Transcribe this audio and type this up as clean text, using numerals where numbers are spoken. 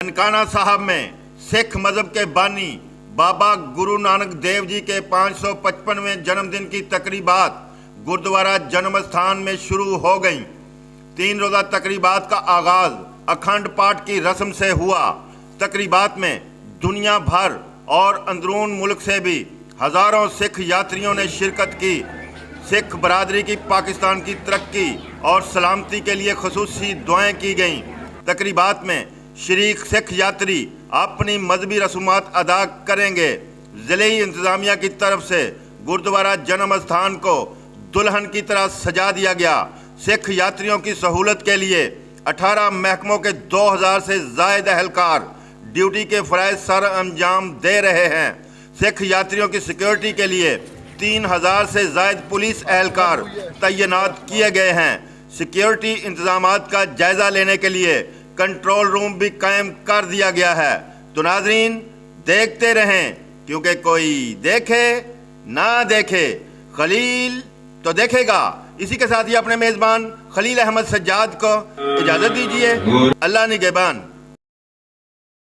ननकाना साहब में सिख मजहब के बानी बाबा गुरु नानक देव जी के 555वें जन्मदिन की तकरीबात गुरुद्वारा जन्म स्थान में शुरू हो गईं। 3 रोज़ा तकरीबात का आगाज अखंड पाठ की रस्म से हुआ। तकरीबात में दुनिया भर और अंदरून मुल्क से भी हज़ारों सिख यात्रियों ने शिरकत की। सिख बरादरी की पाकिस्तान की तरक्की और सलामती के लिए खुसूसी दुआएं की गईं। तकरीबात में शरीक सिख यात्री अपनी मजहबी रसूमात अदा करेंगे। ज़िले इंतज़ामिया की तरफ से गुरुद्वारा जन्म स्थान को दुल्हन की तरह सजा दिया गया। सिख यात्रियों की सहूलत के लिए 18 महकमों के 2000 से ज़ायद एहलकार ड्यूटी के फ़राइज़ सर अंजाम दे रहे हैं। सिख यात्रियों की सिक्योरिटी के लिए 3000 से ज़ायद पुलिस एहलकार तैनात किए गए हैं। सिक्योरिटी इंतज़ामात का जायज़ा लेने के लिए कंट्रोल रूम भी कायम कर दिया गया है। तो नाज़रीन देखते रहें, क्योंकि कोई देखे ना देखे खलील तो देखेगा। इसी के साथ ही अपने मेज़बान खलील अहमद सज्जाद को इजाज़त दीजिए। अल्लाह निगहबान।